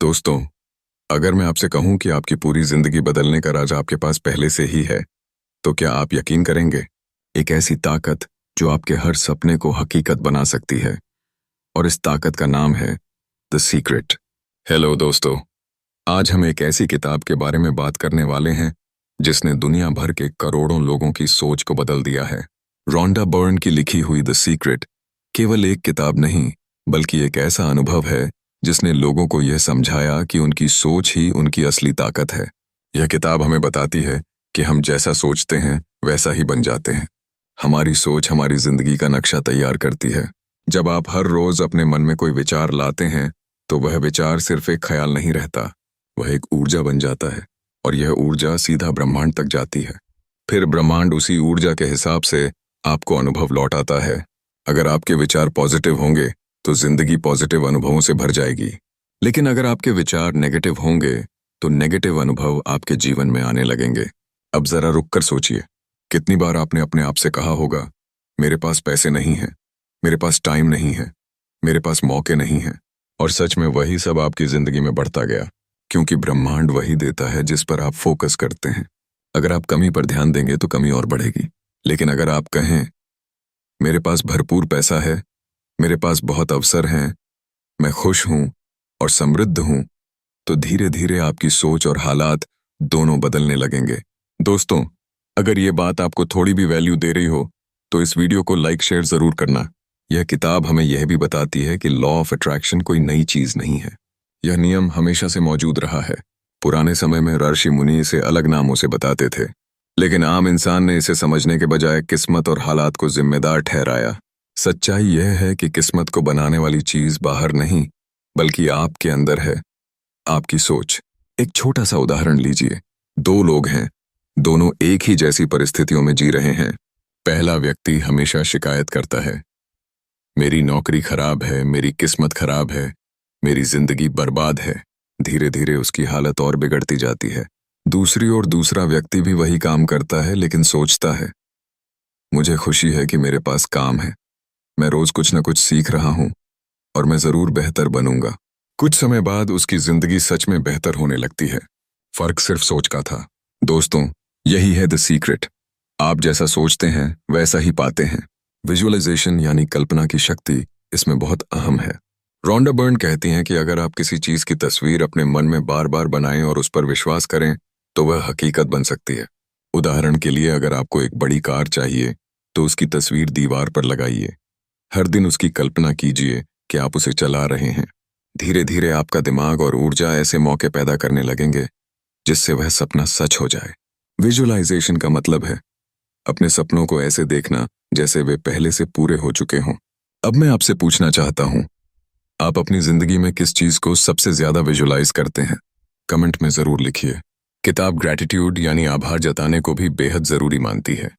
दोस्तों, अगर मैं आपसे कहूं कि आपकी पूरी जिंदगी बदलने का राज आपके पास पहले से ही है, तो क्या आप यकीन करेंगे? एक ऐसी ताकत जो आपके हर सपने को हकीकत बना सकती है, और इस ताकत का नाम है द सीक्रेट। हेलो दोस्तों, आज हम एक ऐसी किताब के बारे में बात करने वाले हैं जिसने दुनिया भर के करोड़ों लोगों की सोच को बदल दिया है। रोंडा बर्न की लिखी हुई द सीक्रेट केवल एक किताब नहीं, बल्कि एक ऐसा अनुभव है जिसने लोगों को यह समझाया कि उनकी सोच ही उनकी असली ताकत है। यह किताब हमें बताती है कि हम जैसा सोचते हैं वैसा ही बन जाते हैं। हमारी सोच हमारी जिंदगी का नक्शा तैयार करती है। जब आप हर रोज अपने मन में कोई विचार लाते हैं, तो वह विचार सिर्फ एक ख्याल नहीं रहता, वह एक ऊर्जा बन जाता है, और यह ऊर्जा सीधा ब्रह्मांड तक जाती है। फिर ब्रह्मांड उसी ऊर्जा के हिसाब से आपको अनुभव लौटाता है। अगर आपके विचार पॉजिटिव होंगे तो जिंदगी पॉजिटिव अनुभवों से भर जाएगी, लेकिन अगर आपके विचार नेगेटिव होंगे तो नेगेटिव अनुभव आपके जीवन में आने लगेंगे। अब जरा रुककर सोचिए, कितनी बार आपने अपने आप से कहा होगा, मेरे पास पैसे नहीं हैं, मेरे पास टाइम नहीं है, मेरे पास मौके नहीं हैं, और सच में वही सब आपकी जिंदगी में बढ़ता गया, क्योंकि ब्रह्मांड वही देता है जिस पर आप फोकस करते हैं। अगर आप कमी पर ध्यान देंगे तो कमी और बढ़ेगी, लेकिन अगर आप कहें, मेरे पास भरपूर पैसा है, मेरे पास बहुत अवसर हैं, मैं खुश हूं और समृद्ध हूं, तो धीरे धीरे आपकी सोच और हालात दोनों बदलने लगेंगे। दोस्तों, अगर ये बात आपको थोड़ी भी वैल्यू दे रही हो तो इस वीडियो को लाइक शेयर जरूर करना। यह किताब हमें यह भी बताती है कि लॉ ऑफ अट्रैक्शन कोई नई चीज नहीं है। यह नियम हमेशा से मौजूद रहा है। पुराने समय में ऋषि मुनि इसे अलग नामों से बताते थे, लेकिन आम इंसान ने इसे समझने के बजाय किस्मत और हालात को जिम्मेदार ठहराया। सच्चाई यह है कि किस्मत को बनाने वाली चीज बाहर नहीं, बल्कि आपके अंदर है, आपकी सोच। एक छोटा सा उदाहरण लीजिए। दो लोग हैं, दोनों एक ही जैसी परिस्थितियों में जी रहे हैं। पहला व्यक्ति हमेशा शिकायत करता है, मेरी नौकरी खराब है, मेरी किस्मत खराब है, मेरी जिंदगी बर्बाद है। धीरे धीरे उसकी हालत और बिगड़ती जाती है। दूसरी ओर दूसरा व्यक्ति भी वही काम करता है, लेकिन सोचता है, मुझे खुशी है कि मेरे पास काम है, मैं रोज कुछ न कुछ सीख रहा हूं और मैं जरूर बेहतर बनूंगा। कुछ समय बाद उसकी जिंदगी सच में बेहतर होने लगती है। फर्क सिर्फ सोच का था। दोस्तों, यही है द सीक्रेट। आप जैसा सोचते हैं वैसा ही पाते हैं। विजुअलाइजेशन यानी कल्पना की शक्ति इसमें बहुत अहम है। रोंडा बर्न कहती हैं कि अगर आप किसी चीज की तस्वीर अपने मन में बार बार बनाएं और उस पर विश्वास करें, तो वह हकीकत बन सकती है। उदाहरण के लिए, अगर आपको एक बड़ी कार चाहिए तो उसकी तस्वीर दीवार पर लगाइए। हर दिन उसकी कल्पना कीजिए कि आप उसे चला रहे हैं। धीरे धीरे आपका दिमाग और ऊर्जा ऐसे मौके पैदा करने लगेंगे जिससे वह सपना सच हो जाए। विजुअलाइजेशन का मतलब है अपने सपनों को ऐसे देखना जैसे वे पहले से पूरे हो चुके हों। अब मैं आपसे पूछना चाहता हूं, आप अपनी जिंदगी में किस चीज को सबसे ज्यादा विजुअलाइज करते हैं? कमेंट में जरूर लिखिए। किताब ग्रैटिट्यूड यानी आभार जताने को भी बेहद जरूरी मानती है।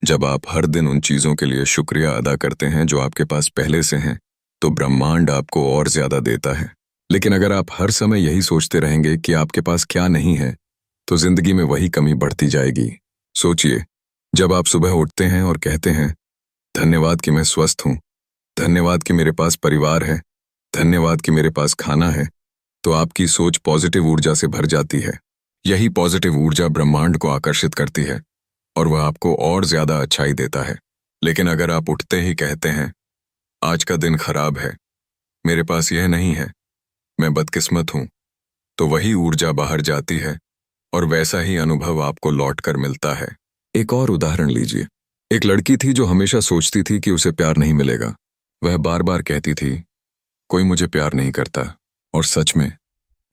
जब आप हर दिन उन चीजों के लिए शुक्रिया अदा करते हैं जो आपके पास पहले से हैं, तो ब्रह्मांड आपको और ज्यादा देता है। लेकिन अगर आप हर समय यही सोचते रहेंगे कि आपके पास क्या नहीं है, तो जिंदगी में वही कमी बढ़ती जाएगी। सोचिए, जब आप सुबह उठते हैं और कहते हैं, धन्यवाद कि मैं स्वस्थ हूं, धन्यवाद कि मेरे पास परिवार है, धन्यवाद कि मेरे पास खाना है, तो आपकी सोच पॉजिटिव ऊर्जा से भर जाती है। यही पॉजिटिव ऊर्जा ब्रह्मांड को आकर्षित करती है और वह आपको और ज्यादा अच्छाई देता है। लेकिन अगर आप उठते ही कहते हैं, आज का दिन खराब है, मेरे पास यह नहीं है, मैं बदकिस्मत हूं, तो वही ऊर्जा बाहर जाती है और वैसा ही अनुभव आपको लौट कर मिलता है। एक और उदाहरण लीजिए। एक लड़की थी जो हमेशा सोचती थी कि उसे प्यार नहीं मिलेगा। वह बार बार कहती थी, कोई मुझे प्यार नहीं करता, और सच में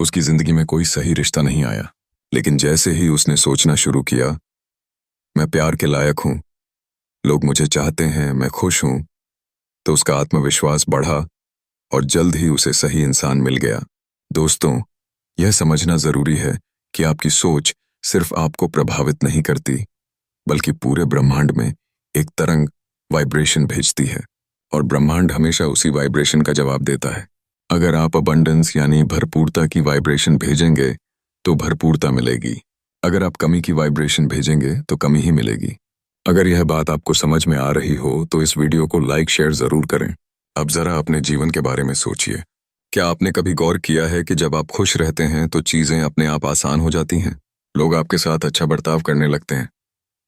उसकी जिंदगी में कोई सही रिश्ता नहीं आया। लेकिन जैसे ही उसने सोचना शुरू किया, मैं प्यार के लायक हूं, लोग मुझे चाहते हैं, मैं खुश हूं, तो उसका आत्मविश्वास बढ़ा और जल्द ही उसे सही इंसान मिल गया। दोस्तों, यह समझना जरूरी है कि आपकी सोच सिर्फ आपको प्रभावित नहीं करती, बल्कि पूरे ब्रह्मांड में एक तरंग, वाइब्रेशन भेजती है, और ब्रह्मांड हमेशा उसी वाइब्रेशन का जवाब देता है। अगर आप अबंडेंस यानी भरपूरता की वाइब्रेशन भेजेंगे तो भरपूरता मिलेगी। अगर आप कमी की वाइब्रेशन भेजेंगे तो कमी ही मिलेगी। अगर यह बात आपको समझ में आ रही हो तो इस वीडियो को लाइक शेयर जरूर करें। अब जरा अपने जीवन के बारे में सोचिए। क्या आपने कभी गौर किया है कि जब आप खुश रहते हैं तो चीजें अपने आप आसान हो जाती हैं? लोग आपके साथ अच्छा बर्ताव करने लगते हैं,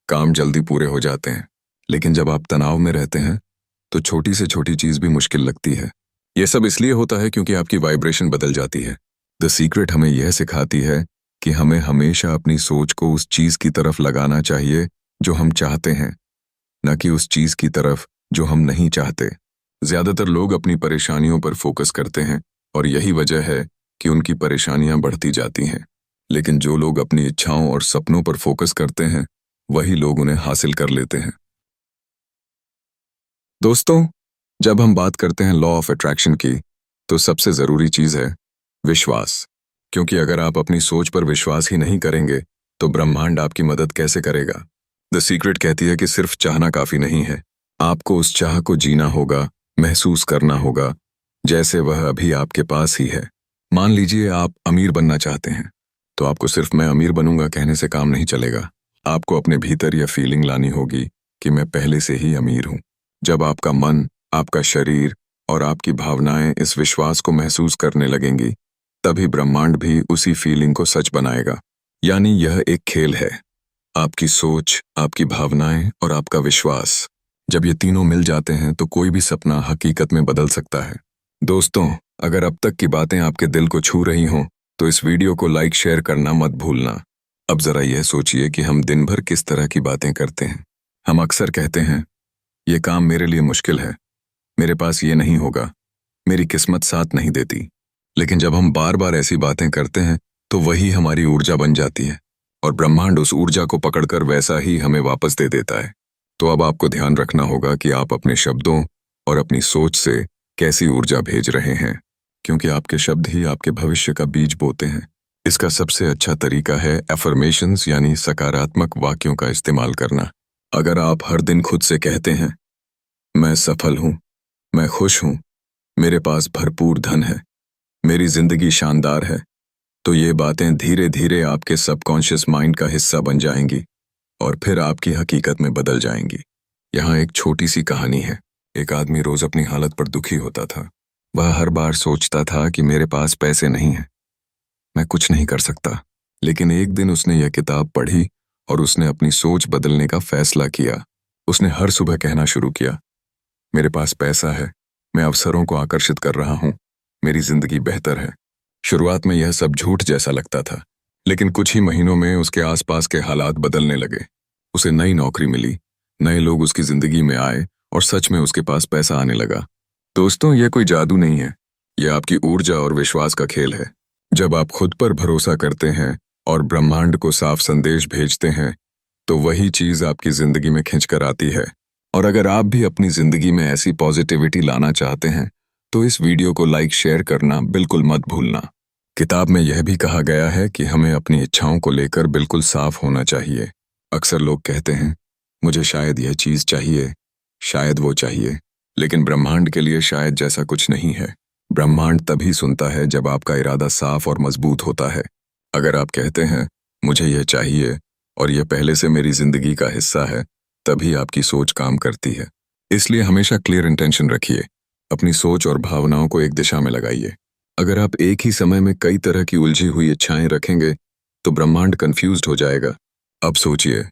काम जल्दी पूरे हो जाते हैं। लेकिन जब आप तनाव में रहते हैं तो छोटी से छोटी चीज भी मुश्किल लगती है। यह सब इसलिए होता है क्योंकि आपकी वाइब्रेशन बदल जाती है। द सीक्रेट हमें यह सिखाती है कि हमें हमेशा अपनी सोच को उस चीज की तरफ लगाना चाहिए जो हम चाहते हैं, न कि उस चीज की तरफ जो हम नहीं चाहते। ज्यादातर लोग अपनी परेशानियों पर फोकस करते हैं और यही वजह है कि उनकी परेशानियां बढ़ती जाती हैं। लेकिन जो लोग अपनी इच्छाओं और सपनों पर फोकस करते हैं वही लोग उन्हें हासिल कर लेते हैं। दोस्तों, जब हम बात करते हैं लॉ ऑफ अट्रैक्शन की, तो सबसे जरूरी चीज है विश्वास। क्योंकि अगर आप अपनी सोच पर विश्वास ही नहीं करेंगे तो ब्रह्मांड आपकी मदद कैसे करेगा। द सीक्रेट कहती है कि सिर्फ चाहना काफी नहीं है, आपको उस चाह को जीना होगा, महसूस करना होगा जैसे वह अभी आपके पास ही है। मान लीजिए आप अमीर बनना चाहते हैं, तो आपको सिर्फ मैं अमीर बनूंगा कहने से काम नहीं चलेगा। आपको अपने भीतर यह फीलिंग लानी होगी कि मैं पहले से ही अमीर हूं। जब आपका मन, आपका शरीर और आपकी भावनाएं इस विश्वास को महसूस करने लगेंगी, तभी ब्रह्मांड भी उसी फीलिंग को सच बनाएगा। यानी यह एक खेल है, आपकी सोच, आपकी भावनाएं और आपका विश्वास। जब ये तीनों मिल जाते हैं तो कोई भी सपना हकीकत में बदल सकता है। दोस्तों, अगर अब तक की बातें आपके दिल को छू रही हों तो इस वीडियो को लाइक शेयर करना मत भूलना। अब जरा यह सोचिए कि हम दिन भर किस तरह की बातें करते हैं। हम अक्सर कहते हैं, ये काम मेरे लिए मुश्किल है, मेरे पास ये नहीं होगा, मेरी किस्मत साथ नहीं देती। लेकिन जब हम बार बार ऐसी बातें करते हैं तो वही हमारी ऊर्जा बन जाती है और ब्रह्मांड उस ऊर्जा को पकड़कर वैसा ही हमें वापस दे देता है। तो अब आपको ध्यान रखना होगा कि आप अपने शब्दों और अपनी सोच से कैसी ऊर्जा भेज रहे हैं, क्योंकि आपके शब्द ही आपके भविष्य का बीज बोते हैं। इसका सबसे अच्छा तरीका है एफर्मेशंस यानी सकारात्मक वाक्यों का इस्तेमाल करना। अगर आप हर दिन खुद से कहते हैं, मैं सफल हूं, मैं खुश हूं, मेरे पास भरपूर धन है, मेरी जिंदगी शानदार है, तो ये बातें धीरे धीरे आपके सबकॉन्शियस माइंड का हिस्सा बन जाएंगी और फिर आपकी हकीकत में बदल जाएंगी। यहाँ एक छोटी सी कहानी है। एक आदमी रोज अपनी हालत पर दुखी होता था। वह हर बार सोचता था कि मेरे पास पैसे नहीं हैं, मैं कुछ नहीं कर सकता। लेकिन एक दिन उसने यह किताब पढ़ी और उसने अपनी सोच बदलने का फैसला किया। उसने हर सुबह कहना शुरू किया, मेरे पास पैसा है, मैं अवसरों को आकर्षित कर रहा हूं, मेरी जिंदगी बेहतर है। शुरुआत में यह सब झूठ जैसा लगता था, लेकिन कुछ ही महीनों में उसके आसपास के हालात बदलने लगे। उसे नई नौकरी मिली, नए लोग उसकी जिंदगी में आए और सच में उसके पास पैसा आने लगा। दोस्तों, यह कोई जादू नहीं है, यह आपकी ऊर्जा और विश्वास का खेल है। जब आप खुद पर भरोसा करते हैं और ब्रह्मांड को साफ संदेश भेजते हैं तो वही चीज आपकी जिंदगी में खिंचकर आती है। और अगर आप भी अपनी जिंदगी में ऐसी पॉजिटिविटी लाना चाहते हैं तो इस वीडियो को लाइक शेयर करना बिल्कुल मत भूलना। किताब में यह भी कहा गया है कि हमें अपनी इच्छाओं को लेकर बिल्कुल साफ होना चाहिए। अक्सर लोग कहते हैं, मुझे शायद यह चीज चाहिए, शायद वो चाहिए, लेकिन ब्रह्मांड के लिए शायद जैसा कुछ नहीं है। ब्रह्मांड तभी सुनता है जब आपका इरादा साफ और मजबूत होता है। अगर आप कहते हैं, मुझे यह चाहिए और यह पहले से मेरी जिंदगी का हिस्सा है, तभी आपकी सोच काम करती है। इसलिए हमेशा क्लियर इंटेंशन रखिए, अपनी सोच और भावनाओं को एक दिशा में लगाइए। अगर आप एक ही समय में कई तरह की उलझी हुई इच्छाएं रखेंगे तो ब्रह्मांड कंफ्यूज्ड हो जाएगा। अब सोचिए,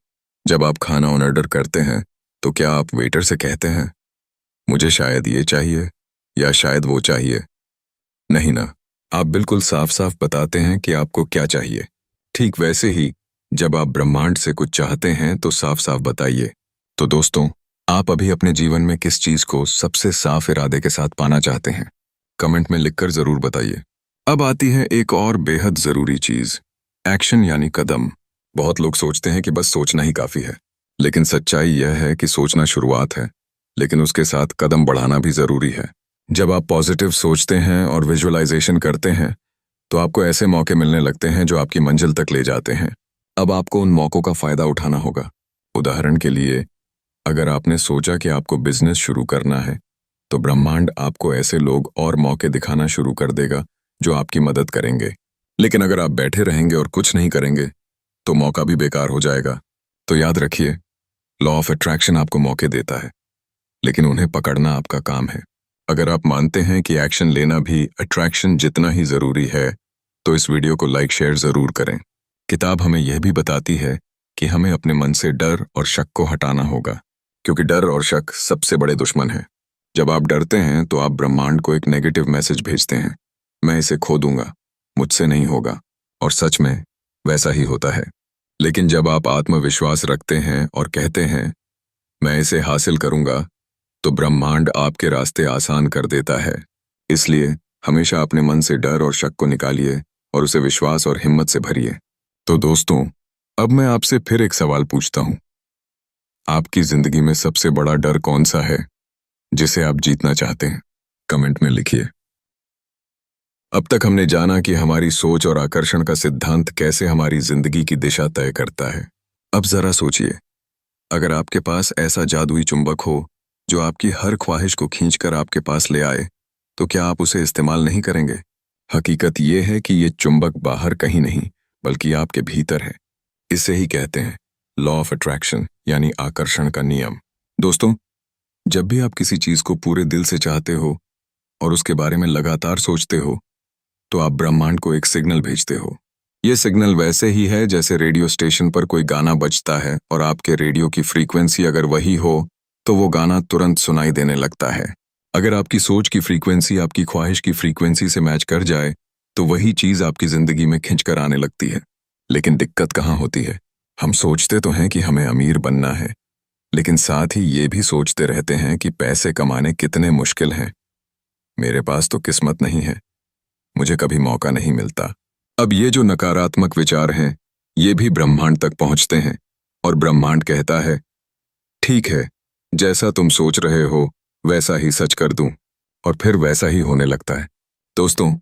जब आप खाना ऑर्डर करते हैं तो क्या आप वेटर से कहते हैं, मुझे शायद ये चाहिए या शायद वो चाहिए? नहीं ना, आप बिल्कुल साफ साफ बताते हैं कि आपको क्या चाहिए। ठीक वैसे ही जब आप ब्रह्मांड से कुछ चाहते हैं तो साफ साफ बताइए। तो दोस्तों, आप अभी अपने जीवन में किस चीज को सबसे साफ इरादे के साथ पाना चाहते हैं? कमेंट में लिखकर जरूर बताइए। अब आती है एक और बेहद जरूरी चीज, एक्शन यानी कदम। बहुत लोग सोचते हैं कि बस सोचना ही काफी है, लेकिन सच्चाई यह है कि सोचना शुरुआत है, लेकिन उसके साथ कदम बढ़ाना भी जरूरी है। जब आप पॉजिटिव सोचते हैं और विजुअलाइजेशन करते हैं तो आपको ऐसे मौके मिलने लगते हैं जो आपकी मंजिल तक ले जाते हैं। अब आपको उन मौकों का फायदा उठाना होगा। उदाहरण के लिए, अगर आपने सोचा कि आपको बिजनेस शुरू करना है तो ब्रह्मांड आपको ऐसे लोग और मौके दिखाना शुरू कर देगा जो आपकी मदद करेंगे। लेकिन अगर आप बैठे रहेंगे और कुछ नहीं करेंगे तो मौका भी बेकार हो जाएगा। तो याद रखिए, लॉ ऑफ अट्रैक्शन आपको मौके देता है, लेकिन उन्हें पकड़ना आपका काम है। अगर आप मानते हैं कि एक्शन लेना भी अट्रैक्शन जितना ही जरूरी है, तो इस वीडियो को लाइक शेयर जरूर करें। किताब हमें यह भी बताती है कि हमें अपने मन से डर और शक को हटाना होगा, क्योंकि डर और शक सबसे बड़े दुश्मन हैं। जब आप डरते हैं तो आप ब्रह्मांड को एक नेगेटिव मैसेज भेजते हैं, मैं इसे खो दूंगा, मुझसे नहीं होगा, और सच में वैसा ही होता है। लेकिन जब आप आत्मविश्वास रखते हैं और कहते हैं मैं इसे हासिल करूंगा, तो ब्रह्मांड आपके रास्ते आसान कर देता है। इसलिए हमेशा अपने मन से डर और शक को निकालिए और उसे विश्वास और हिम्मत से भरिए। तो दोस्तों, अब मैं आपसे फिर एक सवाल पूछता हूं, आपकी जिंदगी में सबसे बड़ा डर कौन सा है जिसे आप जीतना चाहते हैं? कमेंट में लिखिए। अब तक हमने जाना कि हमारी सोच और आकर्षण का सिद्धांत कैसे हमारी जिंदगी की दिशा तय करता है। अब जरा सोचिए, अगर आपके पास ऐसा जादुई चुंबक हो जो आपकी हर ख्वाहिश को खींचकर आपके पास ले आए, तो क्या आप उसे इस्तेमाल नहीं करेंगे? हकीकत यह है कि ये चुंबक बाहर कहीं नहीं बल्कि आपके भीतर है। इसे ही कहते हैं लॉ ऑफ अट्रैक्शन, यानी आकर्षण का नियम। दोस्तों, जब भी आप किसी चीज को पूरे दिल से चाहते हो और उसके बारे में लगातार सोचते हो, तो आप ब्रह्मांड को एक सिग्नल भेजते हो। ये सिग्नल वैसे ही है जैसे रेडियो स्टेशन पर कोई गाना बजता है और आपके रेडियो की फ्रीक्वेंसी अगर वही हो तो वो गाना तुरंत सुनाई देने लगता है। अगर आपकी सोच की फ्रीक्वेंसी आपकी ख्वाहिश की फ्रीक्वेंसी से मैच कर जाए, तो वही चीज आपकी जिंदगी में खिंचकर आने लगती है। लेकिन दिक्कत कहाँ होती है? हम सोचते तो हैं कि हमें अमीर बनना है, लेकिन साथ ही ये भी सोचते रहते हैं कि पैसे कमाने कितने मुश्किल हैं। मेरे पास तो किस्मत नहीं है, मुझे कभी मौका नहीं मिलता। अब ये जो नकारात्मक विचार हैं, ये भी ब्रह्मांड तक पहुंचते हैं और ब्रह्मांड कहता है, ठीक है, जैसा तुम सोच रहे हो वैसा ही सच कर दूं, और फिर वैसा ही होने लगता है। दोस्तों,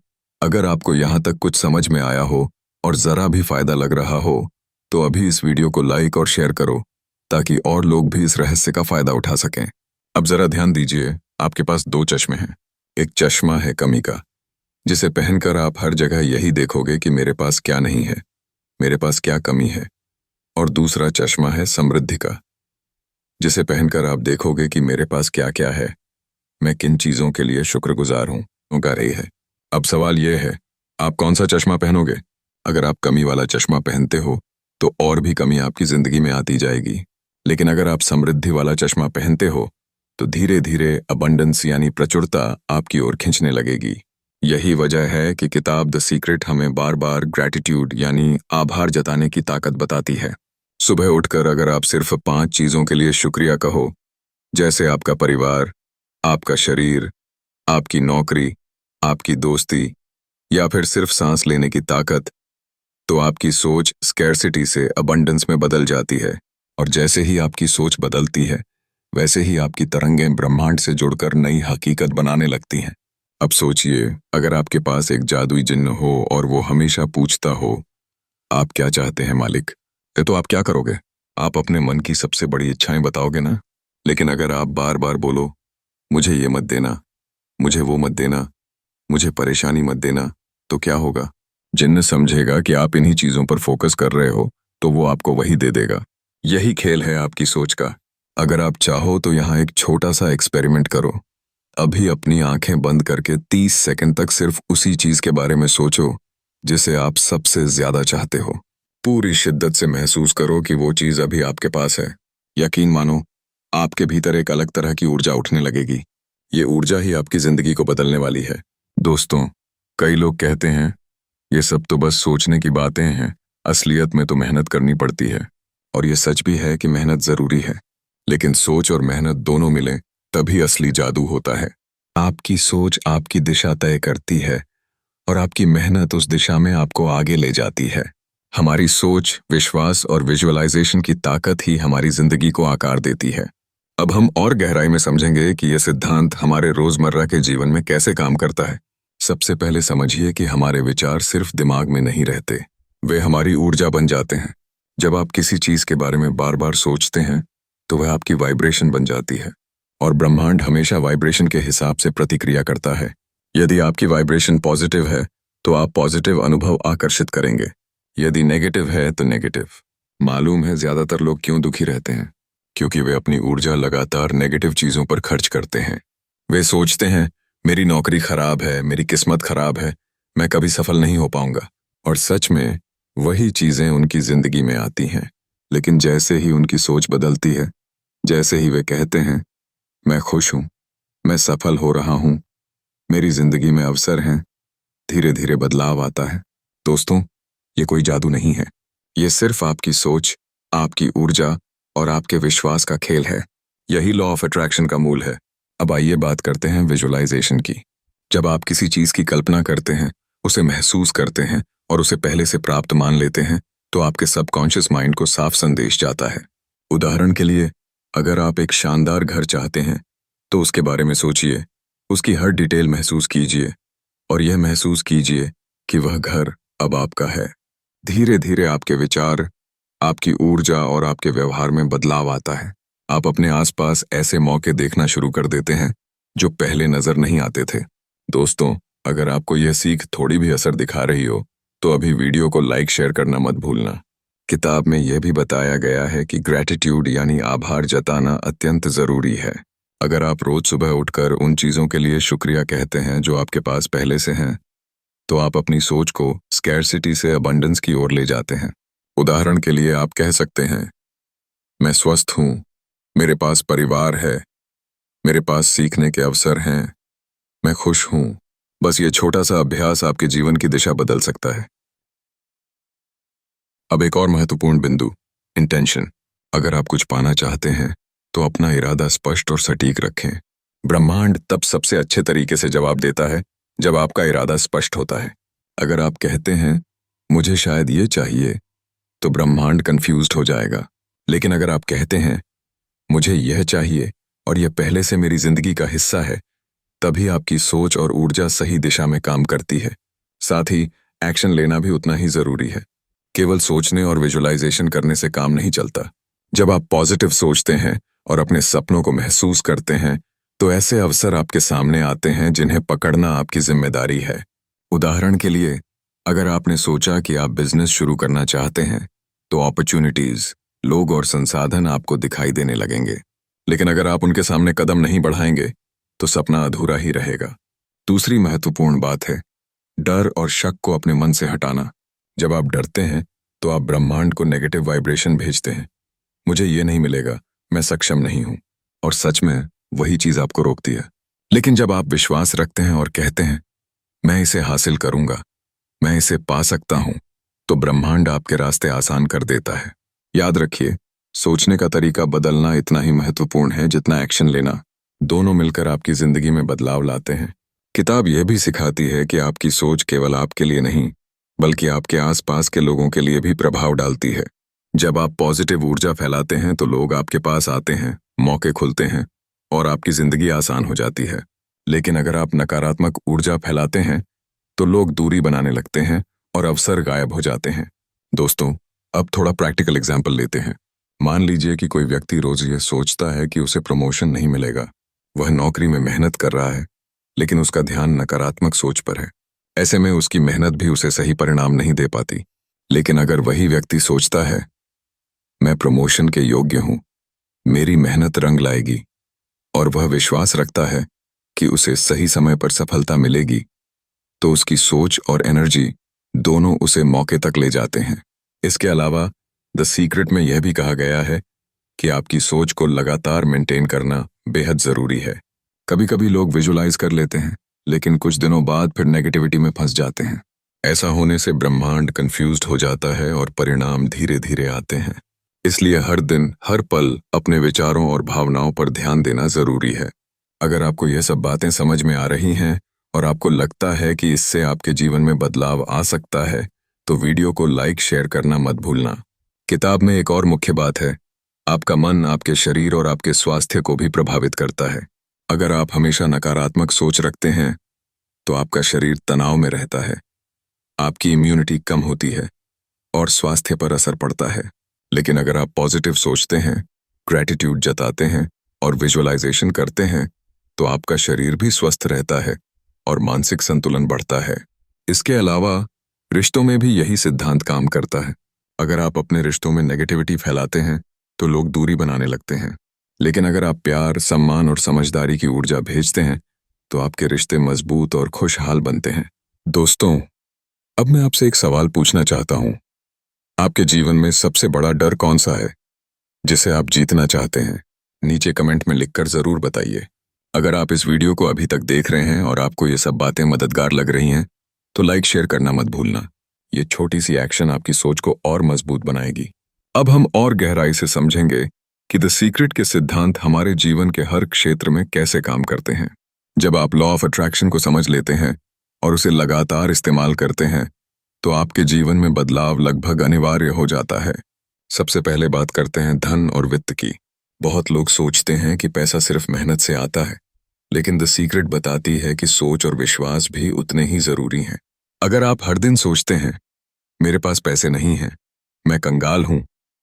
अगर आपको यहां तक कुछ समझ में आया हो और जरा भी फायदा लग रहा हो, तो अभी इस वीडियो को लाइक और शेयर करो, ताकि और लोग भी इस रहस्य का फायदा उठा सकें। अब जरा ध्यान दीजिए, आपके पास दो चश्मे हैं। एक चश्मा है कमी का, जिसे पहनकर आप हर जगह यही देखोगे कि मेरे पास क्या नहीं है, मेरे पास क्या कमी है। और दूसरा चश्मा है समृद्धि का, जिसे पहनकर आप देखोगे कि मेरे पास क्या क्या है, मैं किन चीजों के लिए शुक्रगुजार हूं। उनका रही है। अब सवाल यह है, आप कौन सा चश्मा पहनोगे? अगर आप कमी वाला चश्मा पहनते हो तो और भी कमी आपकी जिंदगी में आती जाएगी। लेकिन अगर आप समृद्धि वाला चश्मा पहनते हो तो धीरे धीरे अबंडेंस यानी प्रचुरता आपकी ओर खींचने लगेगी। यही वजह है कि किताब द सीक्रेट हमें बार बार ग्रैटिट्यूड यानी आभार जताने की ताकत बताती है। सुबह उठकर अगर आप सिर्फ 5 चीजों के लिए शुक्रिया कहो, जैसे आपका परिवार, आपका शरीर, आपकी नौकरी, आपकी दोस्ती, या फिर सिर्फ सांस लेने की ताकत, तो आपकी सोच स्कैर्सिटी से अबंडेंस में बदल जाती है। और जैसे ही आपकी सोच बदलती है, वैसे ही आपकी तरंगें ब्रह्मांड से जुड़कर नई हकीकत बनाने लगती हैं। अब सोचिए, अगर आपके पास एक जादुई जिन्न हो और वो हमेशा पूछता हो, आप क्या चाहते हैं मालिक? तो आप क्या करोगे? आप अपने मन की सबसे बड़ी इच्छाएं बताओगे ना? लेकिन अगर आप बार बार बोलो, मुझे ये मत देना, मुझे वो मत देना, मुझे परेशानी मत देना, तो क्या होगा? जिन्न समझेगा कि आप इन्हीं चीजों पर फोकस कर रहे हो, तो वो आपको वही दे देगा। यही खेल है आपकी सोच का। अगर आप चाहो तो यहाँ एक छोटा सा एक्सपेरिमेंट करो। अभी अपनी आंखें बंद करके 30 सेकंड तक सिर्फ उसी चीज के बारे में सोचो जिसे आप सबसे ज्यादा चाहते हो। पूरी शिद्दत से महसूस करो कि वो चीज अभी आपके पास है। यकीन मानो, आपके भीतर एक अलग तरह की ऊर्जा उठने लगेगी। ये ऊर्जा ही आपकी जिंदगी को बदलने वाली है। दोस्तों, कई लोग कहते हैं ये सब तो बस सोचने की बातें हैं, असलियत में तो मेहनत करनी पड़ती है। और ये सच भी है कि मेहनत जरूरी है, लेकिन सोच और मेहनत दोनों मिले तभी असली जादू होता है। आपकी सोच आपकी दिशा तय करती है और आपकी मेहनत उस दिशा में आपको आगे ले जाती है। हमारी सोच, विश्वास और विजुअलाइजेशन की ताकत ही हमारी जिंदगी को आकार देती है। अब हम और गहराई में समझेंगे कि यह सिद्धांत हमारे रोजमर्रा के जीवन में कैसे काम करता है। सबसे पहले समझिए कि हमारे विचार सिर्फ दिमाग में नहीं रहते, वे हमारी ऊर्जा बन जाते हैं। जब आप किसी चीज के बारे में बार बार सोचते हैं तो वह आपकी वाइब्रेशन बन जाती है, और ब्रह्मांड हमेशा वाइब्रेशन के हिसाब से प्रतिक्रिया करता है। यदि आपकी वाइब्रेशन पॉजिटिव है तो आप पॉजिटिव अनुभव आकर्षित करेंगे, यदि नेगेटिव है तो नेगेटिव। मालूम है ज्यादातर लोग क्यों दुखी रहते हैं? क्योंकि वे अपनी ऊर्जा लगातार नेगेटिव चीजों पर खर्च करते हैं। वे सोचते हैं मेरी नौकरी खराब है, मेरी किस्मत खराब है, मैं कभी सफल नहीं हो पाऊंगा। और सच में वही चीजें उनकी जिंदगी में आती हैं। लेकिन जैसे ही उनकी सोच बदलती है, जैसे ही वे कहते हैं, मैं खुश हूं, मैं सफल हो रहा हूं, मेरी जिंदगी में अवसर हैं, धीरे धीरे बदलाव आता है। दोस्तों, ये कोई जादू नहीं है। ये सिर्फ आपकी सोच, आपकी ऊर्जा और आपके विश्वास का खेल है। यही लॉ ऑफ अट्रैक्शन का मूल है। अब आइए बात करते हैं विजुअलाइजेशन की। जब आप किसी चीज की कल्पना करते हैं, उसे महसूस करते हैं और उसे पहले से प्राप्त मान लेते हैं, तो आपके सबकॉन्शियस माइंड को साफ संदेश जाता है। उदाहरण के लिए, अगर आप एक शानदार घर चाहते हैं, तो उसके बारे में सोचिए, उसकी हर डिटेल महसूस कीजिए और यह महसूस कीजिए कि वह घर अब आपका है। धीरे धीरे आपके विचार, आपकी ऊर्जा और आपके व्यवहार में बदलाव आता है। आप अपने आसपास ऐसे मौके देखना शुरू कर देते हैं जो पहले नजर नहीं आते थे। दोस्तों, अगर आपको यह सीख थोड़ी भी असर दिखा रही हो, तो अभी वीडियो को लाइक शेयर करना मत भूलना। किताब में यह भी बताया गया है कि ग्रैटिट्यूड यानी आभार जताना अत्यंत जरूरी है। अगर आप रोज सुबह उठकर उन चीजों के लिए शुक्रिया कहते हैं जो आपके पास पहले से हैं, तो आप अपनी सोच को स्कैरसिटी से अबंडेंस की ओर ले जाते हैं। उदाहरण के लिए आप कह सकते हैं, मैं स्वस्थ हूं, मेरे पास परिवार है, मेरे पास सीखने के अवसर हैं, मैं खुश हूं। बस ये छोटा सा अभ्यास आपके जीवन की दिशा बदल सकता है। अब एक और महत्वपूर्ण बिंदु, इंटेंशन। अगर आप कुछ पाना चाहते हैं, तो अपना इरादा स्पष्ट और सटीक रखें। ब्रह्मांड तब सबसे अच्छे तरीके से जवाब देता है जब आपका इरादा स्पष्ट होता है। अगर आप कहते हैं, मुझे शायद ये चाहिए, तो ब्रह्मांड कंफ्यूज्ड हो जाएगा। लेकिन अगर आप कहते हैं, मुझे यह चाहिए और यह पहले से मेरी जिंदगी का हिस्सा है, तभी आपकी सोच और ऊर्जा सही दिशा में काम करती है। साथ ही एक्शन लेना भी उतना ही जरूरी है। केवल सोचने और विजुअलाइजेशन करने से काम नहीं चलता। जब आप पॉजिटिव सोचते हैं और अपने सपनों को महसूस करते हैं, तो ऐसे अवसर आपके सामने आते हैं जिन्हें पकड़ना आपकी जिम्मेदारी है। उदाहरण के लिए, अगर आपने सोचा कि आप बिजनेस शुरू करना चाहते हैं, तो अपॉर्चुनिटीज, लोग और संसाधन आपको दिखाई देने लगेंगे। लेकिन अगर आप उनके सामने कदम नहीं बढ़ाएंगे, तो सपना अधूरा ही रहेगा। दूसरी महत्वपूर्ण बात है डर और शक को अपने मन से हटाना। जब आप डरते हैं, तो आप ब्रह्मांड को नेगेटिव वाइब्रेशन भेजते हैं। मुझे ये नहीं मिलेगा, मैं सक्षम नहीं हूं। और सच में वही चीज आपको रोकती है। लेकिन जब आप विश्वास रखते हैं और कहते हैं, मैं इसे हासिल करूंगा, मैं इसे पा सकता हूं, तो ब्रह्मांड आपके रास्ते आसान कर देता है। याद रखिए, सोचने का तरीका बदलना इतना ही महत्वपूर्ण है जितना एक्शन लेना। दोनों मिलकर आपकी जिंदगी में बदलाव लाते हैं। किताब यह भी सिखाती है कि आपकी सोच केवल आपके लिए नहीं, बल्कि आपके आसपास के लोगों के लिए भी प्रभाव डालती है। जब आप पॉजिटिव ऊर्जा फैलाते हैं, तो लोग आपके पास आते हैं, मौके खुलते हैं और आपकी जिंदगी आसान हो जाती है। लेकिन अगर आप नकारात्मक ऊर्जा फैलाते हैं, तो लोग दूरी बनाने लगते हैं और अवसर गायब हो जाते हैं। दोस्तों, अब थोड़ा प्रैक्टिकल एग्जाम्पल लेते हैं। मान लीजिए कि कोई व्यक्ति रोज ये सोचता है कि उसे प्रमोशन नहीं मिलेगा। वह नौकरी में मेहनत कर रहा है, लेकिन उसका ध्यान नकारात्मक सोच पर है। ऐसे में उसकी मेहनत भी उसे सही परिणाम नहीं दे पाती। लेकिन अगर वही व्यक्ति सोचता है, मैं प्रमोशन के योग्य हूं, मेरी मेहनत रंग लाएगी, और वह विश्वास रखता है कि उसे सही समय पर सफलता मिलेगी, तो उसकी सोच और एनर्जी दोनों उसे मौके तक ले जाते हैं। इसके अलावा द सीक्रेट में यह भी कहा गया है कि आपकी सोच को लगातार मेंटेन करना बेहद जरूरी है। कभी कभी लोग विजुलाइज कर लेते हैं, लेकिन कुछ दिनों बाद फिर नेगेटिविटी में फंस जाते हैं। ऐसा होने से ब्रह्मांड कंफ्यूज्ड हो जाता है और परिणाम धीरे धीरे आते हैं। इसलिए हर दिन, हर पल अपने विचारों और भावनाओं पर ध्यान देना जरूरी है। अगर आपको यह सब बातें समझ में आ रही हैं और आपको लगता है कि इससे आपके जीवन में बदलाव आ सकता है, तो वीडियो को लाइक शेयर करना मत भूलना। किताब में एक और मुख्य बात है, आपका मन आपके शरीर और आपके स्वास्थ्य को भी प्रभावित करता है। अगर आप हमेशा नकारात्मक सोच रखते हैं, तो आपका शरीर तनाव में रहता है, आपकी इम्यूनिटी कम होती है और स्वास्थ्य पर असर पड़ता है। लेकिन अगर आप पॉजिटिव सोचते हैं, ग्रैटिट्यूड जताते हैं और विजुअलाइजेशन करते हैं, तो आपका शरीर भी स्वस्थ रहता है और मानसिक संतुलन बढ़ता है। इसके अलावा रिश्तों में भी यही सिद्धांत काम करता है। अगर आप अपने रिश्तों में नेगेटिविटी फैलाते हैं, तो लोग दूरी बनाने लगते हैं। लेकिन अगर आप प्यार, सम्मान और समझदारी की ऊर्जा भेजते हैं, तो आपके रिश्ते मजबूत और खुशहाल बनते हैं। दोस्तों, अब मैं आपसे एक सवाल पूछना चाहता हूँ। आपके जीवन में सबसे बड़ा डर कौन सा है, जिसे आप जीतना चाहते हैं? नीचे कमेंट में लिखकर जरूर बताइए। अगर आप इस वीडियो को अभी तक देख रहे हैं और आपको ये सब बातें मददगार लग रही हैं, तो लाइक शेयर करना मत भूलना। ये छोटी सी एक्शन आपकी सोच को और मजबूत बनाएगी। अब हम और गहराई से समझेंगे कि द सीक्रेट के सिद्धांत हमारे जीवन के हर क्षेत्र में कैसे काम करते हैं। जब आप लॉ ऑफ अट्रैक्शन को समझ लेते हैं और उसे लगातार इस्तेमाल करते हैं, तो आपके जीवन में बदलाव लगभग अनिवार्य हो जाता है। सबसे पहले बात करते हैं धन और वित्त की। बहुत लोग सोचते हैं कि पैसा सिर्फ मेहनत से आता है, लेकिन द सीक्रेट बताती है कि सोच और विश्वास भी उतने ही जरूरी हैं। अगर आप हर दिन सोचते हैं, मेरे पास पैसे नहीं हैं, मैं कंगाल हूं,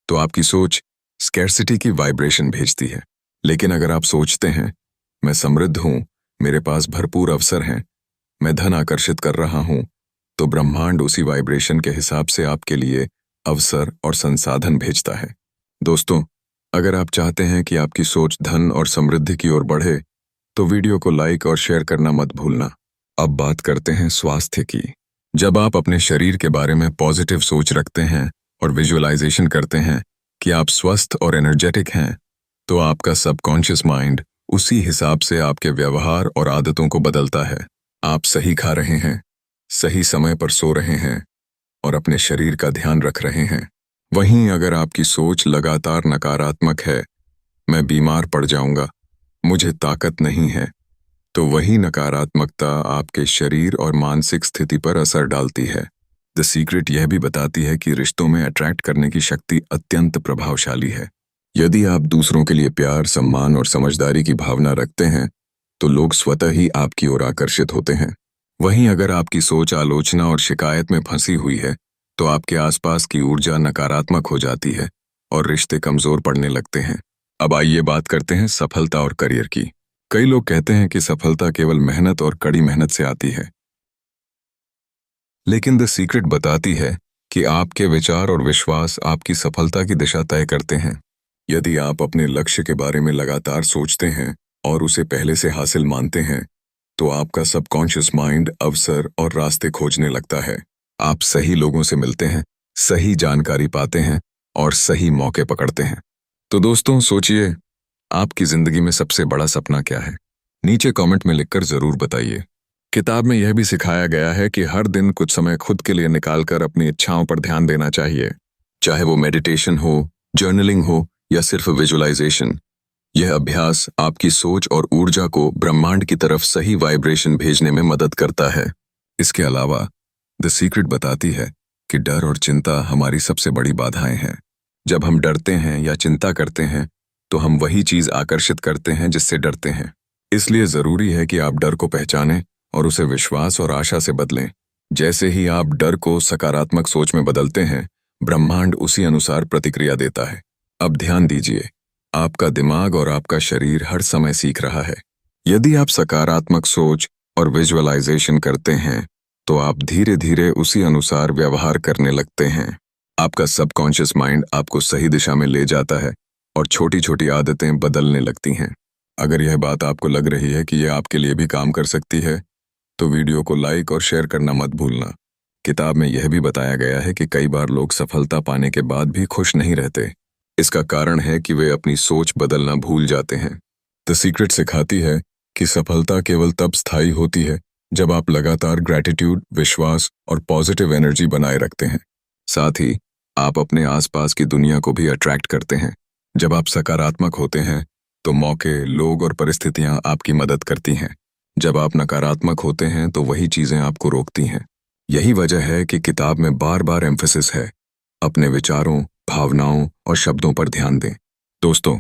तो आपकी सोच स्कैर्सिटी की वाइब्रेशन भेजती है। लेकिन अगर आप सोचते हैं, मैं समृद्ध हूं, मेरे पास भरपूर अवसर हैं, मैं धन आकर्षित कर रहा हूं, तो ब्रह्मांड उसी वाइब्रेशन के हिसाब से आपके लिए अवसर और संसाधन भेजता है। दोस्तों, अगर आप चाहते हैं कि आपकी सोच धन और समृद्धि की ओर बढ़े, तो वीडियो को लाइक और शेयर करना मत भूलना। अब बात करते हैं स्वास्थ्य की। जब आप अपने शरीर के बारे में पॉजिटिव सोच रखते हैं और विजुअलाइजेशन करते हैं कि आप स्वस्थ और एनर्जेटिक हैं, तो आपका सबकॉन्शियस माइंड उसी हिसाब से आपके व्यवहार और आदतों को बदलता है। आप सही खा रहे हैं, सही समय पर सो रहे हैं और अपने शरीर का ध्यान रख रहे हैं। वहीं अगर आपकी सोच लगातार नकारात्मक है, मैं बीमार पड़ जाऊंगा, मुझे ताकत नहीं है, तो वही नकारात्मकता आपके शरीर और मानसिक स्थिति पर असर डालती है। द सीक्रेट यह भी बताती है कि रिश्तों में अट्रैक्ट करने की शक्ति अत्यंत प्रभावशाली है। यदि आप दूसरों के लिए प्यार, सम्मान और समझदारी की भावना रखते हैं, तो लोग स्वतः ही आपकी ओर आकर्षित होते हैं। वहीं अगर आपकी सोच आलोचना और शिकायत में फंसी हुई है, तो आपके आसपास की ऊर्जा नकारात्मक हो जाती है और रिश्ते कमजोर पड़ने लगते हैं। अब आइए बात करते हैं सफलता और करियर की। कई लोग कहते हैं कि सफलता केवल मेहनत और कड़ी मेहनत से आती है, लेकिन द सीक्रेट बताती है कि आपके विचार और विश्वास आपकी सफलता की दिशा तय करते हैं। यदि आप अपने लक्ष्य के बारे में लगातार सोचते हैं और उसे पहले से हासिल मानते हैं, तो आपका सबकॉन्शियस माइंड अवसर और रास्ते खोजने लगता है। आप सही लोगों से मिलते हैं, सही जानकारी पाते हैं और सही मौके पकड़ते हैं। तो दोस्तों, सोचिए, आपकी जिंदगी में सबसे बड़ा सपना क्या है? नीचे कमेंट में लिखकर जरूर बताइए। किताब में यह भी सिखाया गया है कि हर दिन कुछ समय खुद के लिए निकालकर अपनी इच्छाओं पर ध्यान देना चाहिए, चाहे वो मेडिटेशन हो, जर्नलिंग हो या सिर्फ विजुअलाइजेशन। यह अभ्यास आपकी सोच और ऊर्जा को ब्रह्मांड की तरफ सही वाइब्रेशन भेजने में मदद करता है। इसके अलावा द सीक्रेट बताती है कि डर और चिंता हमारी सबसे बड़ी बाधाएं हैं। जब हम डरते हैं या चिंता करते हैं, तो हम वही चीज आकर्षित करते हैं जिससे डरते हैं। इसलिए जरूरी है कि आप डर को पहचानें और उसे विश्वास और आशा से बदलें। जैसे ही आप डर को सकारात्मक सोच में बदलते हैं, ब्रह्मांड उसी अनुसार प्रतिक्रिया देता है। अब ध्यान दीजिए, आपका दिमाग और आपका शरीर हर समय सीख रहा है। यदि आप सकारात्मक सोच और विजुअलाइजेशन करते हैं, तो आप धीरे धीरे उसी अनुसार व्यवहार करने लगते हैं। आपका सबकॉन्शियस माइंड आपको सही दिशा में ले जाता है और छोटी छोटी आदतें बदलने लगती हैं। अगर यह बात आपको लग रही है कि यह आपके लिए भी काम कर सकती है, तो वीडियो को लाइक और शेयर करना मत भूलना। किताब में यह भी बताया गया है कि कई बार लोग सफलता पाने के बाद भी खुश नहीं रहते। इसका कारण है कि वे अपनी सोच बदलना भूल जाते हैं। द सीक्रेट सिखाती है कि सफलता केवल तब स्थायी होती है जब आप लगातार ग्रैटिट्यूड, विश्वास और पॉजिटिव एनर्जी बनाए रखते हैं। साथ ही आप अपने आसपास की दुनिया को भी अट्रैक्ट करते हैं। जब आप सकारात्मक होते हैं, तो मौके, लोग और परिस्थितियां आपकी मदद करती हैं। जब आप नकारात्मक होते हैं, तो वही चीजें आपको रोकती हैं। यही वजह है कि किताब में बार बार एम्फेसिस है, अपने विचारों, भावनाओं और शब्दों पर ध्यान दें। दोस्तों,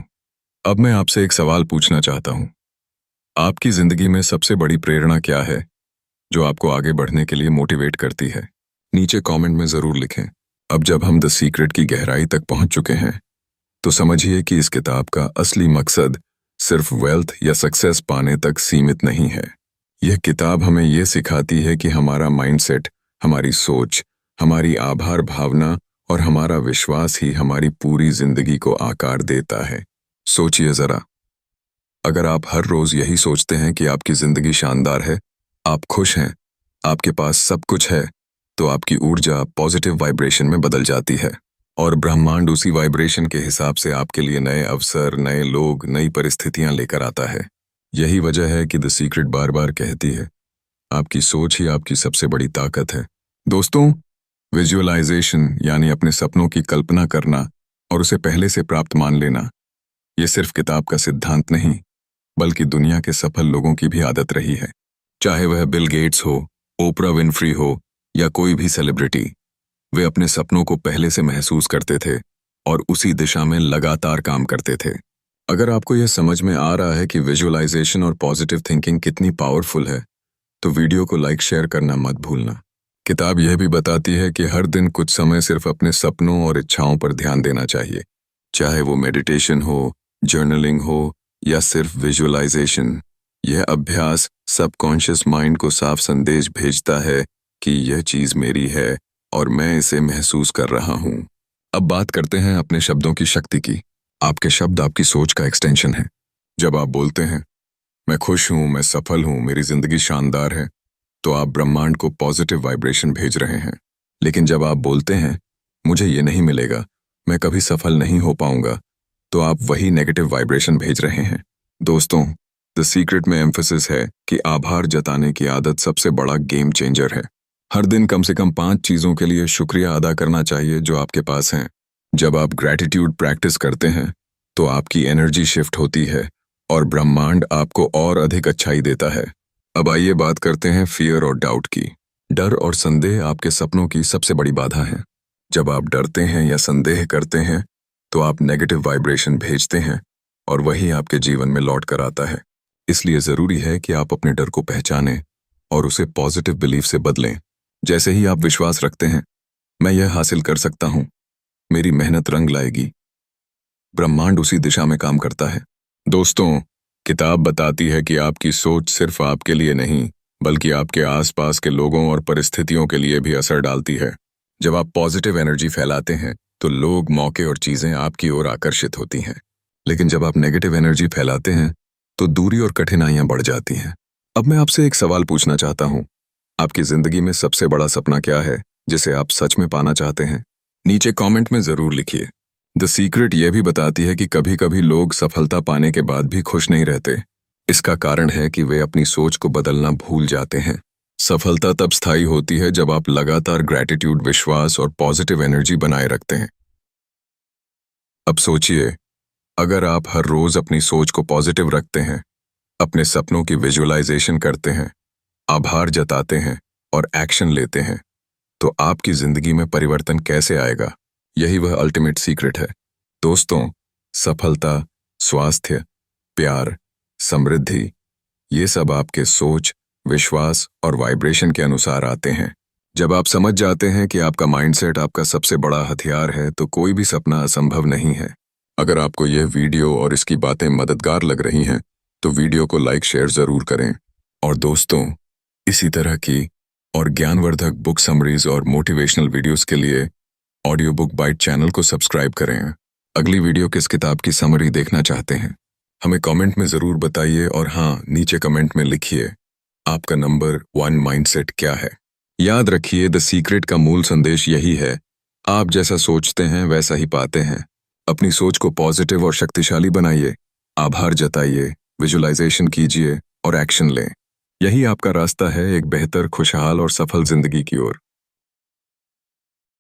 अब मैं आपसे एक सवाल पूछना चाहता हूं। आपकी जिंदगी में सबसे बड़ी प्रेरणा क्या है, जो आपको आगे बढ़ने के लिए मोटिवेट करती है? नीचे कमेंट में जरूर लिखें। अब जब हम द सीक्रेट की गहराई तक पहुंच चुके हैं, तो समझिए कि इस किताब का असली मकसद सिर्फ वेल्थ या सक्सेस पाने तक सीमित नहीं है। यह किताब हमें यह सिखाती है कि हमारा माइंडसेट, हमारी सोच, हमारी आभार भावना और हमारा विश्वास ही हमारी पूरी जिंदगी को आकार देता है। सोचिए जरा, अगर आप हर रोज यही सोचते हैं कि आपकी जिंदगी शानदार है, आप खुश हैं, आपके पास सब कुछ है, तो आपकी ऊर्जा पॉजिटिव वाइब्रेशन में बदल जाती है और ब्रह्मांड उसी वाइब्रेशन के हिसाब से आपके लिए नए अवसर, नए लोग, नई परिस्थितियां लेकर आता है। यही वजह है कि द सीक्रेट बार बार कहती है, आपकी सोच ही आपकी सबसे बड़ी ताकत है। दोस्तों, विजुअलाइजेशन यानी अपने सपनों की कल्पना करना और उसे पहले से प्राप्त मान लेना, ये सिर्फ किताब का सिद्धांत नहीं, बल्कि दुनिया के सफल लोगों की भी आदत रही है। चाहे वह बिल गेट्स हो, ओपरा विनफ्री हो या कोई भी सेलिब्रिटी, वे अपने सपनों को पहले से महसूस करते थे और उसी दिशा में लगातार काम करते थे। अगर आपको यह समझ में आ रहा है कि विजुअलाइजेशन और पॉजिटिव थिंकिंग कितनी पावरफुल है, तो वीडियो को लाइक शेयर करना मत भूलना। किताब यह भी बताती है कि हर दिन कुछ समय सिर्फ अपने सपनों और इच्छाओं पर ध्यान देना चाहिए, चाहे वो मेडिटेशन हो, जर्नलिंग हो या सिर्फ विजुअलाइजेशन। यह अभ्यास सबकॉन्शियस माइंड को साफ संदेश भेजता है कि यह चीज मेरी है और मैं इसे महसूस कर रहा हूं। अब बात करते हैं अपने शब्दों की शक्ति की। आपके शब्द आपकी सोच का एक्सटेंशन है। जब आप बोलते हैं, मैं खुश हूं, मैं सफल हूं, मेरी जिंदगी शानदार है, तो आप ब्रह्मांड को पॉजिटिव वाइब्रेशन भेज रहे हैं। लेकिन जब आप बोलते हैं, मुझे ये नहीं मिलेगा, मैं कभी सफल नहीं हो पाऊंगा, तो आप वही नेगेटिव वाइब्रेशन भेज रहे हैं। दोस्तों, द सीक्रेट में एम्फेसिस है कि आभार जताने की आदत सबसे बड़ा गेम चेंजर है। हर दिन कम से कम 5 चीजों के लिए शुक्रिया अदा करना चाहिए जो आपके पास हैं। जब आप ग्रैटिट्यूड प्रैक्टिस करते हैं, तो आपकी एनर्जी शिफ्ट होती है और ब्रह्मांड आपको और अधिक अच्छाई देता है। अब आइए बात करते हैं फियर और डाउट की। डर और संदेह आपके सपनों की सबसे बड़ी बाधा है। जब आप डरते हैं या संदेह करते हैं, तो आप नेगेटिव वाइब्रेशन भेजते हैं और वही आपके जीवन में लौट कर आता है। इसलिए जरूरी है कि आप अपने डर को पहचानें और उसे पॉजिटिव बिलीफ से बदलें। जैसे ही आप विश्वास रखते हैं, मैं यह हासिल कर सकता हूं, मेरी मेहनत रंग लाएगी, ब्रह्मांड उसी दिशा में काम करता है। दोस्तों, किताब बताती है कि आपकी सोच सिर्फ आपके लिए नहीं, बल्कि आपके आसपास के लोगों और परिस्थितियों के लिए भी असर डालती है। जब आप पॉजिटिव एनर्जी फैलाते हैं, तो लोग, मौके और चीजें आपकी ओर आकर्षित होती हैं। लेकिन जब आप नेगेटिव एनर्जी फैलाते हैं, तो दूरी और कठिनाइयां बढ़ जाती हैं। अब मैं आपसे एक सवाल पूछना चाहता हूं, आपकी जिंदगी में सबसे बड़ा सपना क्या है जिसे आप सच में पाना चाहते हैं? नीचे कमेंट में जरूर लिखिए। द सीक्रेट यह भी बताती है कि कभी कभी लोग सफलता पाने के बाद भी खुश नहीं रहते। इसका कारण है कि वे अपनी सोच को बदलना भूल जाते हैं। सफलता तब स्थायी होती है जब आप लगातार ग्रैटिट्यूड, विश्वास और पॉजिटिव एनर्जी बनाए रखते हैं। अब सोचिए, अगर आप हर रोज अपनी सोच को पॉजिटिव रखते हैं, अपने सपनों की विजुअलाइजेशन करते हैं, आभार जताते हैं और एक्शन लेते हैं, तो आपकी जिंदगी में परिवर्तन कैसे आएगा? यही वह अल्टीमेट सीक्रेट है। दोस्तों, सफलता, स्वास्थ्य, प्यार, समृद्धि, ये सब आपके सोच, विश्वास और वाइब्रेशन के अनुसार आते हैं। जब आप समझ जाते हैं कि आपका माइंडसेट आपका सबसे बड़ा हथियार है, तो कोई भी सपना असंभव नहीं है। अगर आपको यह वीडियो और इसकी बातें मददगार लग रही हैं, तो वीडियो को लाइक शेयर जरूर करें। और दोस्तों, इसी तरह की और ज्ञानवर्धक बुक समरीज और मोटिवेशनल वीडियोस के लिए ऑडियो बुक बाइट चैनल को सब्सक्राइब करें। अगली वीडियो किस किताब की समरी देखना चाहते हैं, हमें कमेंट में जरूर बताइए। और हाँ, नीचे कमेंट में लिखिए, आपका नंबर 1 माइंडसेट क्या है। याद रखिए, द सीक्रेट का मूल संदेश यही है, आप जैसा सोचते हैं वैसा ही पाते हैं। अपनी सोच को पॉजिटिव और शक्तिशाली बनाइए, आभार जताइए, विजुअलाइजेशन कीजिए और एक्शन लें। यही आपका रास्ता है एक बेहतर, खुशहाल और सफल जिंदगी की ओर।